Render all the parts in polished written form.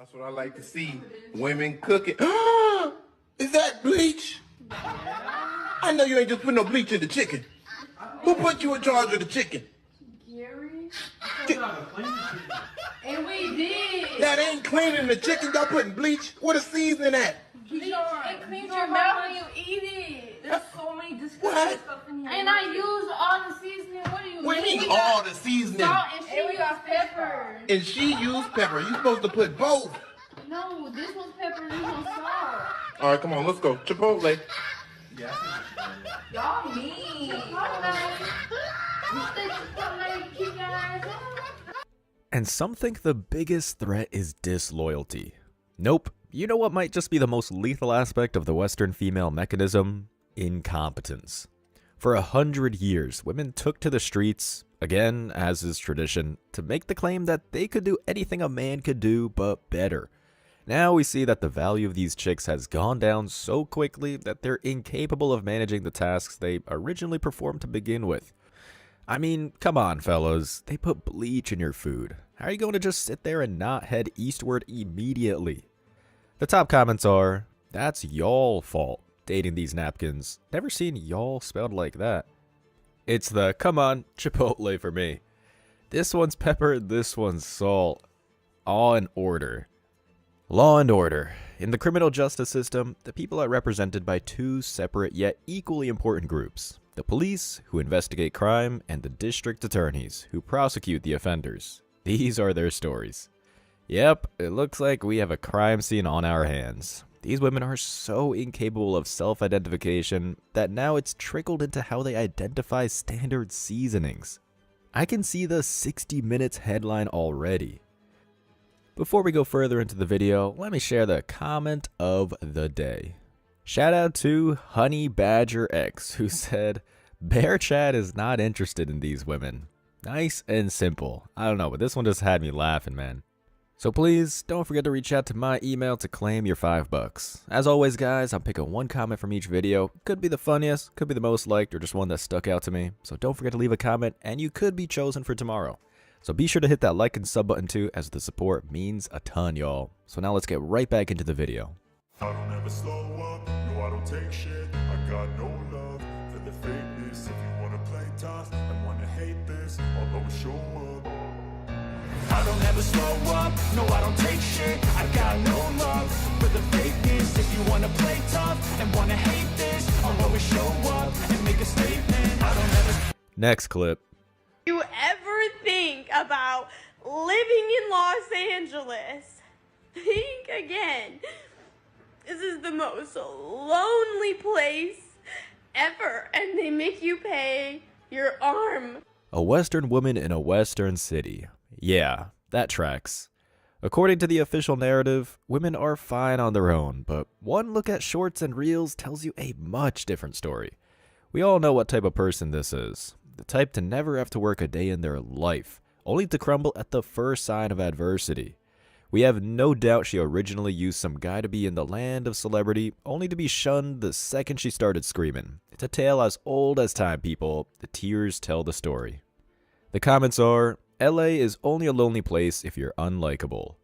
That's what I like to see. Women cooking. Is that bleach? I know you ain't just putting no bleach in the chicken. Who put you in charge of the chicken? Gary? And we did. That ain't cleaning the chicken. Y'all putting bleach. What is seasoning at? Bleach, it cleans your mouth when you eat it. There's so many disgusting stuff in here. And I used all the seasoning. What do you mean? What do you mean all the seasoning? Salt and she got pepper. And she used pepper. You supposed to put both. No, this one's pepper, this one's salt. All right, come on, let's go. Chipotle. Y'all mean. And some think the biggest threat is disloyalty. Nope. You know what might just be the most lethal aspect of the Western female mechanism? Incompetence. For 100 years, women took to the streets, again, as is tradition, to make the claim that they could do anything a man could do, but better. Now we see that the value of these chicks has gone down so quickly that they're incapable of managing the tasks they originally performed to begin with. I mean, come on, fellas. They put bleach in your food. How are you going to just sit there and not head eastward immediately? The top comments are, that's y'all fault, dating these napkins. Never seen y'all spelled like that. It's the, come on, Chipotle for me. This one's pepper, this one's salt. All in order. Law and order. In the criminal justice system, the people are represented by two separate yet equally important groups. The police, who investigate crime, and the district attorneys, who prosecute the offenders. These are their stories. Yep, it looks like we have a crime scene on our hands. These women are so incapable of self-identification that now it's trickled into how they identify standard seasonings. I can see the 60 Minutes headline already. Before we go further into the video, let me share the comment of the day. Shout out to Honey Badger X, who said, Bear Chat is not interested in these women. Nice and simple. I don't know, but this one just had me laughing, man. So please, don't forget to reach out to my email to claim your $5. As always, guys, I'm picking one comment from each video. Could be the funniest, could be the most liked, or just one that stuck out to me. So don't forget to leave a comment, and you could be chosen for tomorrow. So be sure to hit that like and sub button too, as the support means a ton, y'all. So now let's get right back into the video. I don't ever slow up, no I don't take shit. I got no love for the fakeness. If you wanna play tough and wanna hate this, I'll always show up. I don't ever slow up, no I don't take shit. I got no love for the fakeness. If you wanna play tough and wanna hate this, I'll always show up and make a statement. I don't ever. Next clip. You ever think about living in Los Angeles? Think again. This is the most lonely place ever, and they make you pay your arm. A Western woman in a Western city. Yeah, that tracks. According to the official narrative, women are fine on their own, but one look at shorts and reels tells you a much different story. We all know what type of person this is. The type to never have to work a day in their life, only to crumble at the first sign of adversity. We have no doubt she originally used some guy to be in the land of celebrity, only to be shunned the second she started screaming. It's a tale as old as time, people. The tears tell the story. The comments are, LA is only a lonely place if you're unlikable.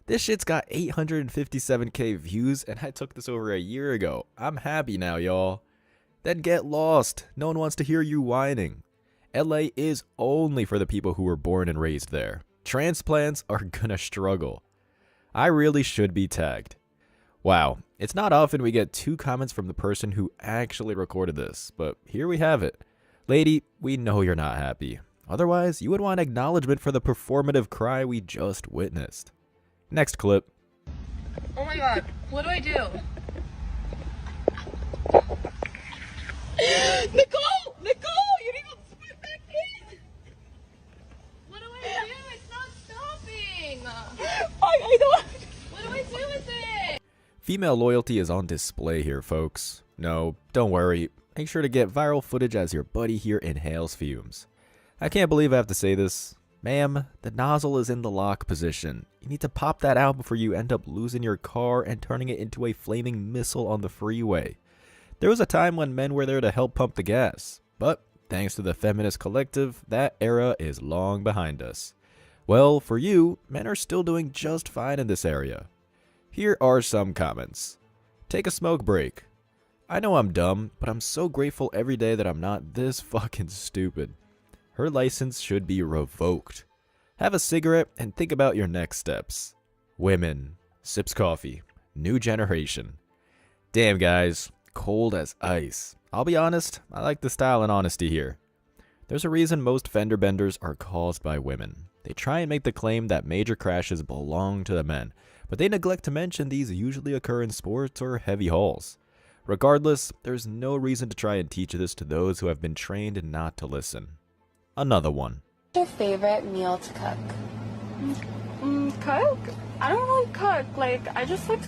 This shit's got 857k views, and I took this over a year ago. I'm happy now, y'all. Then get lost. No one wants to hear you whining. LA is only for the people who were born and raised there. Transplants are gonna struggle. I really should be tagged. Wow, it's not often we get 2 comments from the person who actually recorded this, but here we have it. Lady, we know you're not happy. Otherwise, you would want acknowledgement for the performative cry we just witnessed. Next clip. Oh my god, what do I do? Nicole! Nicole! You need to split that in! What do I do? It's not stopping! I don't... What do I do with it? Female loyalty is on display here, folks. No, don't worry. Make sure to get viral footage as your buddy here inhales fumes. I can't believe I have to say this. Ma'am, the nozzle is in the lock position. You need to pop that out before you end up losing your car and turning it into a flaming missile on the freeway. There was a time when men were there to help pump the gas, but thanks to the feminist collective, that era is long behind us. Well, for you, men are still doing just fine in this area. Here are some comments. Take a smoke break. I know I'm dumb, but I'm so grateful every day that I'm not this fucking stupid. Her license should be revoked. Have a cigarette and think about your next steps. Women. Sips coffee. New generation. Damn, guys. Cold as ice. I'll be honest, I like the style and honesty here. There's a reason most fender benders are caused by women. They try and make the claim that major crashes belong to the men, but they neglect to mention these usually occur in sports or heavy hauls. Regardless, there's no reason to try and teach this to those who have been trained not to listen. Another one. What's your favorite meal to cook? Cook? I don't really cook. Like, I just like.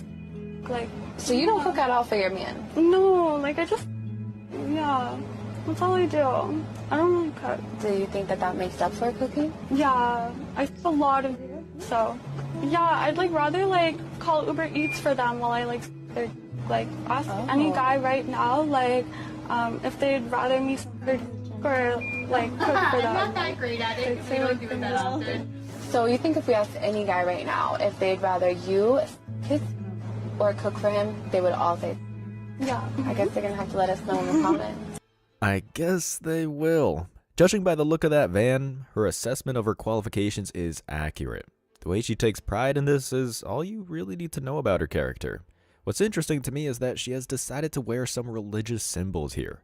So you don't cook at all for your man? No, like yeah. That's all I do. I don't really cook. Do you think that makes up for cooking? Yeah, I eat a lot of so. Yeah, I'd rather call Uber Eats for them while I ask any guy right now if they'd rather me cook or cook for them. I'm not that great at it. We don't do it that often. So you think if we asked any guy right now if they'd rather you kiss or cook for him, they would all say yeah. I guess they're gonna have to let us know in the comments. I guess they will. Judging by the look of that van, her assessment of her qualifications is accurate. The way she takes pride in this is all you really need to know about her character. What's interesting to me is that she has decided to wear some religious symbols here.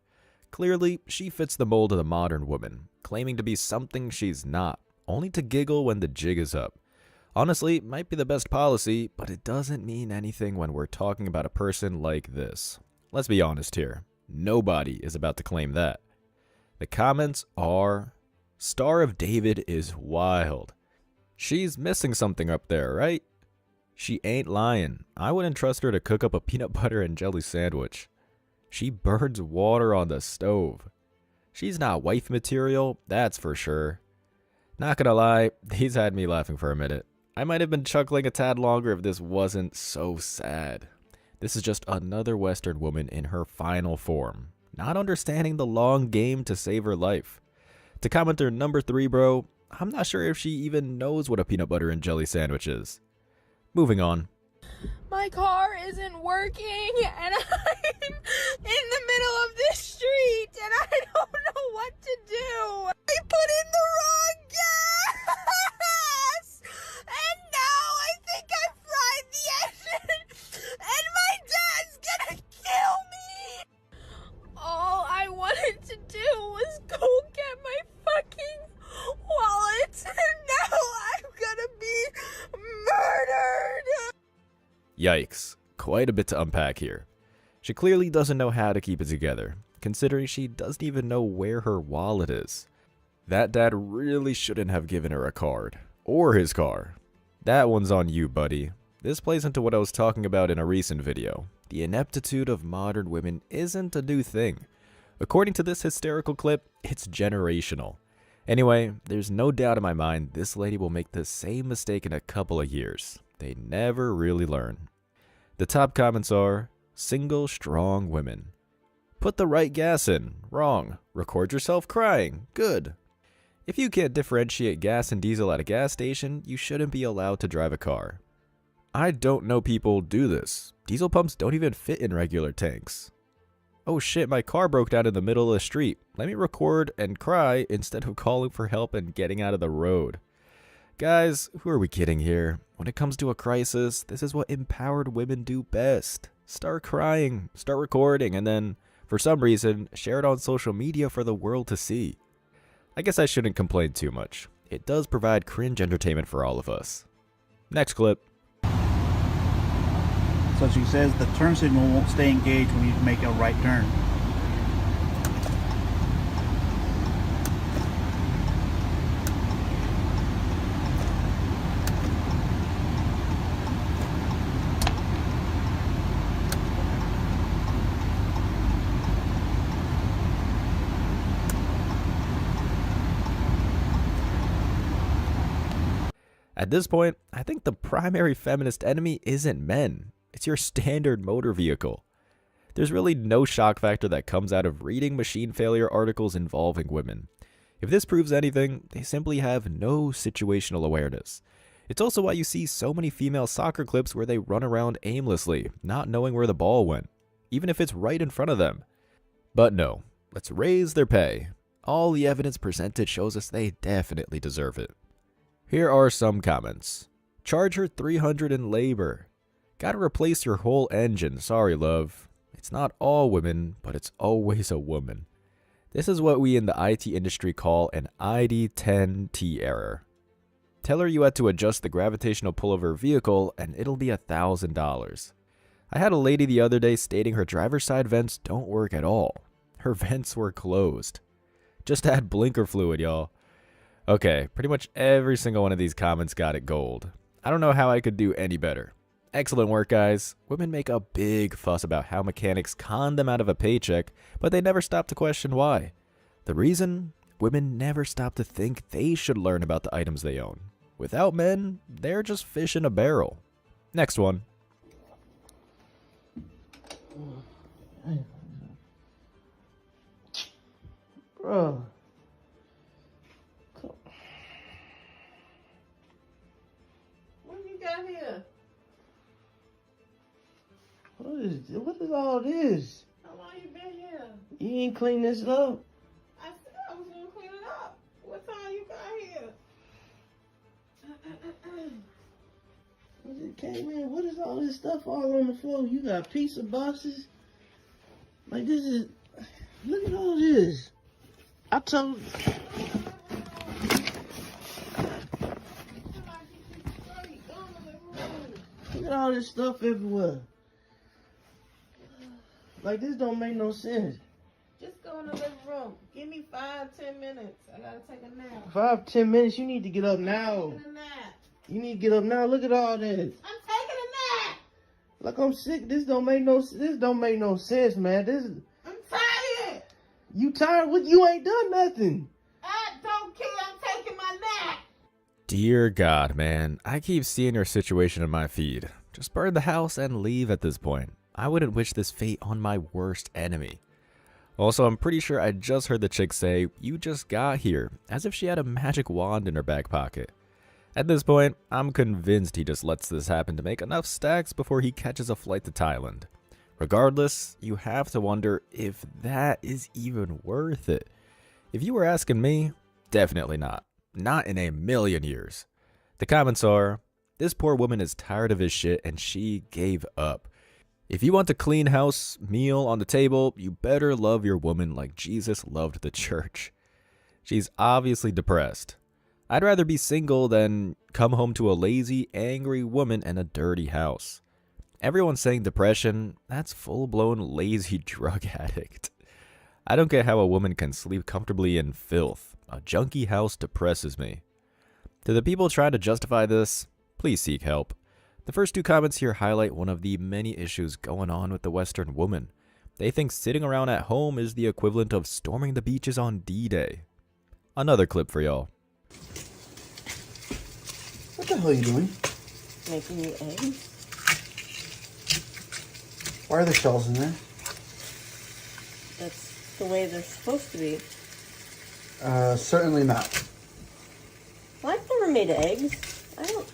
Clearly, she fits the mold of the modern woman, claiming to be something she's not, only to giggle when the jig is up. Honestly, it might be the best policy, but it doesn't mean anything when we're talking about a person like this. Let's be honest here. Nobody is about to claim that. The comments are, Star of David is wild. She's missing something up there, right? She ain't lying. I wouldn't trust her to cook up a peanut butter and jelly sandwich. She burns water on the stove. She's not wife material, that's for sure. Not gonna lie, these had me laughing for a minute. I might have been chuckling a tad longer if this wasn't so sad. This is just another Western woman in her final form, not understanding the long game to save her life. To commenter number 3, bro, I'm not sure if she even knows what a peanut butter and jelly sandwich is. Moving on. My car isn't working and I'm in the middle of this street and I don't know what to do. I put in the wrong gas and now I think I fried the engine and my dad's gonna kill me. All I wanted to do was go get my fucking wallet and now I'm gonna be murdered. Yikes, quite a bit to unpack here. She clearly doesn't know how to keep it together, considering she doesn't even know where her wallet is. That dad really shouldn't have given her a card, or his car. That one's on you, buddy. This plays into what I was talking about in a recent video. The ineptitude of modern women isn't a new thing. According to this hysterical clip, it's generational. Anyway, there's no doubt in my mind this lady will make the same mistake in a couple of years. They never really learn. The top comments are, single strong women. Put the right gas in. Wrong. Record yourself crying. Good. If you can't differentiate gas and diesel at a gas station, you shouldn't be allowed to drive a car. I don't know people do this. Diesel pumps don't even fit in regular tanks. Oh shit, my car broke down in the middle of the street. Let me record and cry instead of calling for help and getting out of the road. Guys, who are we kidding here? When it comes to a crisis, this is what empowered women do best. Start crying, start recording, and then, for some reason, share it on social media for the world to see. I guess I shouldn't complain too much. It does provide cringe entertainment for all of us. Next clip. So she says the turn signal won't stay engaged when you make a right turn. At this point, I think the primary feminist enemy isn't men. It's your standard motor vehicle. There's really no shock factor that comes out of reading machine failure articles involving women. If this proves anything, they simply have no situational awareness. It's also why you see so many female soccer clips where they run around aimlessly, not knowing where the ball went, even if it's right in front of them. But no, let's raise their pay. All the evidence presented shows us they definitely deserve it. Here are some comments. Charge her $300 in labor. Gotta replace your whole engine, sorry love. It's not all women, but it's always a woman. This is what we in the IT industry call an ID10T error. Tell her you had to adjust the gravitational pull of her vehicle and it'll be $1,000. I had a lady the other day stating her driver's side vents don't work at all. Her vents were closed. Just add blinker fluid, y'all. Okay, pretty much every single one of these comments got it gold. I don't know how I could do any better. Excellent work, guys. Women make a big fuss about how mechanics con them out of a paycheck, but they never stop to question why. The reason? Women never stop to think they should learn about the items they own. Without men, they're just fish in a barrel. Next one. Bro. What you got here? What is all this? How long you been here? You ain't clean this up. I said I was gonna clean it up. What time you got here? I just came in. What is all this stuff all on the floor? You got pizza boxes? Like this is. Look at all this. I told. Look at all this stuff everywhere. Like this don't make no sense. Just go in the living room. Give me 5-10 minutes. I gotta take a nap. 5-10 minutes? You need to get up now. I'm taking a nap. You need to get up now. Look at all this. I'm taking a nap. Look, I'm sick. This don't make no sense, man. I'm tired. You tired? What? You ain't done nothing. I don't care. I'm taking my nap. Dear God, man. I keep seeing your situation in my feed. Just burn the house and leave at this point. I wouldn't wish this fate on my worst enemy. Also, I'm pretty sure I just heard the chick say, "You just got here," as if she had a magic wand in her back pocket. At this point, I'm convinced he just lets this happen to make enough stacks before he catches a flight to Thailand. Regardless, you have to wonder if that is even worth it. If you were asking me, definitely not. Not in a million years. The comments are, this poor woman is tired of his shit and she gave up. If you want a clean house, meal on the table, you better love your woman like Jesus loved the church. She's obviously depressed. I'd rather be single than come home to a lazy, angry woman and a dirty house. Everyone's saying depression, that's full-blown lazy drug addict. I don't get how a woman can sleep comfortably in filth. A junky house depresses me. To the people trying to justify this, please seek help. The first two comments here highlight one of the many issues going on with the Western woman. They think sitting around at home is the equivalent of storming the beaches on D-Day. Another clip for y'all. What the hell are you doing? Making you eggs. Why are there shells in there? That's the way they're supposed to be. Certainly not. Well, I've never made eggs. I don't...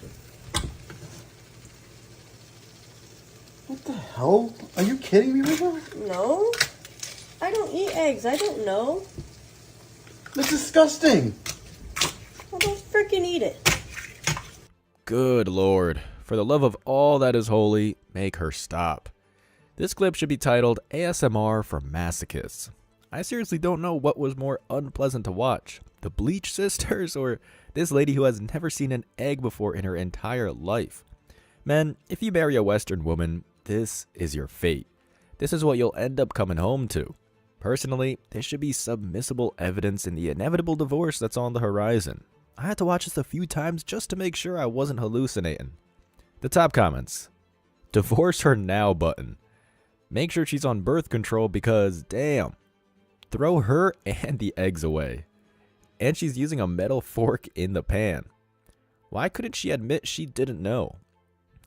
What the hell? Are you kidding me right now? No. I don't eat eggs. I don't know. That's disgusting. Well, don't freaking eat it. Good Lord. For the love of all that is holy, make her stop. This clip should be titled ASMR for Masochists. I seriously don't know what was more unpleasant to watch. The Bleach sisters or this lady who has never seen an egg before in her entire life. Men, if you marry a Western woman, this is your fate. This is what you'll end up coming home to. Personally, this should be submissible evidence in the inevitable divorce that's on the horizon. I had to watch this a few times just to make sure I wasn't hallucinating. The top comments. Divorce her now button. Make sure she's on birth control because, damn. Throw her and the eggs away. And she's using a metal fork in the pan. Why couldn't she admit she didn't know?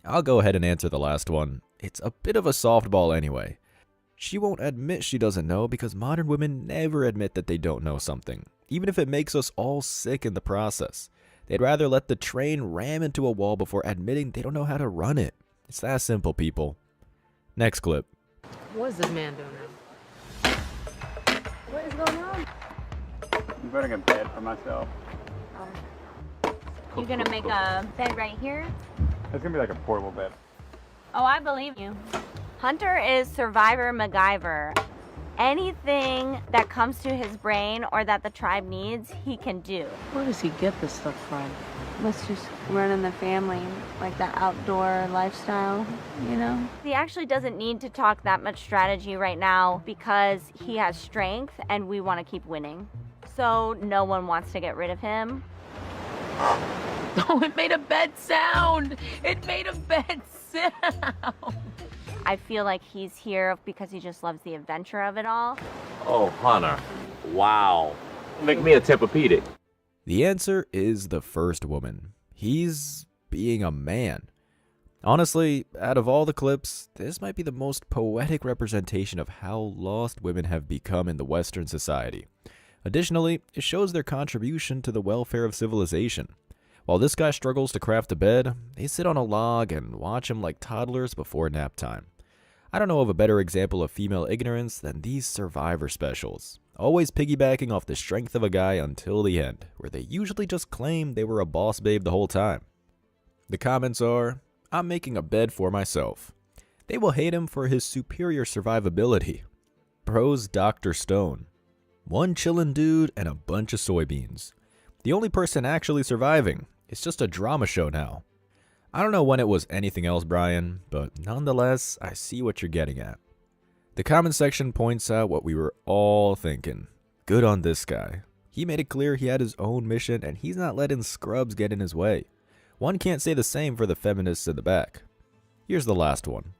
I'll go ahead and answer the last one. It's a bit of a softball anyway. She won't admit she doesn't know because modern women never admit that they don't know something, even if it makes us all sick in the process. They'd rather let the train ram into a wall before admitting they don't know how to run it. It's that simple, people. Next clip. What is this man doing now? What is going on? I'm building a bed for myself. You're gonna make a bed right here? It's gonna be like a portable bed. Oh, I believe you. Hunter is Survivor MacGyver. Anything that comes to his brain or that the tribe needs, he can do. Where does he get this stuff from? Let's just run in the family, like that outdoor lifestyle, you know? He actually doesn't need to talk that much strategy right now because he has strength and we want to keep winning. So no one wants to get rid of him. Oh, it made a bed sound! It made a bed sound! I feel like he's here because he just loves the adventure of it all. Oh, Hunter. Wow. Make me a Tempur-Pedic. The answer is the first woman. He's being a man. Honestly, out of all the clips, this might be the most poetic representation of how lost women have become in the Western society. Additionally, it shows their contribution to the welfare of civilization. While this guy struggles to craft a bed, they sit on a log and watch him like toddlers before nap time. I don't know of a better example of female ignorance than these Survivor specials, always piggybacking off the strength of a guy until the end, where they usually just claim they were a boss babe the whole time. The comments are, I'm making a bed for myself. They will hate him for his superior survivability. Pros Dr. Stone. One chillin' dude and a bunch of soybeans. The only person actually surviving. It's just a drama show now. I don't know when it was anything else, Brian, but nonetheless, I see what you're getting at. The comment section points out what we were all thinking. Good on this guy. He made it clear he had his own mission and he's not letting scrubs get in his way. One can't say the same for the feminists in the back. Here's the last one.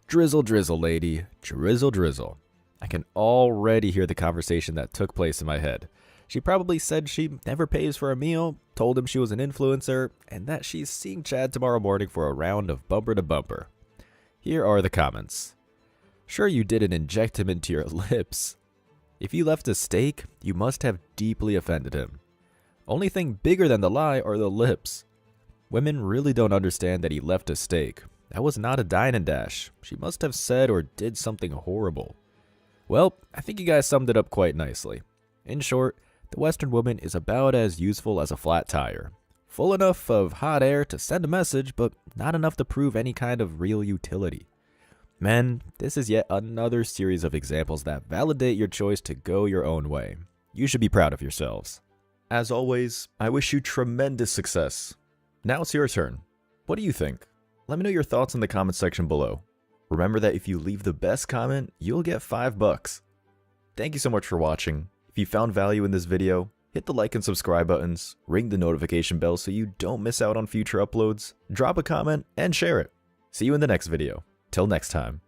Drizzle, drizzle, lady. Drizzle, drizzle. I can already hear the conversation that took place in my head. She probably said she never pays for a meal, told him she was an influencer, and that she's seeing Chad tomorrow morning for a round of bumper to bumper. Here are the comments. Sure, you didn't inject him into your lips. If you left a steak, you must have deeply offended him. Only thing bigger than the lie are the lips. Women really don't understand that he left a steak. That was not a dine and dash. She must have said or did something horrible. Well, I think you guys summed it up quite nicely. In short, the Western woman is about as useful as a flat tire. Full enough of hot air to send a message, but not enough to prove any kind of real utility. Men, this is yet another series of examples that validate your choice to go your own way. You should be proud of yourselves. As always, I wish you tremendous success. Now it's your turn. What do you think? Let me know your thoughts in the comment section below. Remember that if you leave the best comment, you'll get $5. Thank you so much for watching. If you found value in this video, hit the like and subscribe buttons, ring the notification bell so you don't miss out on future uploads, drop a comment, and share it. See you in the next video. Till next time.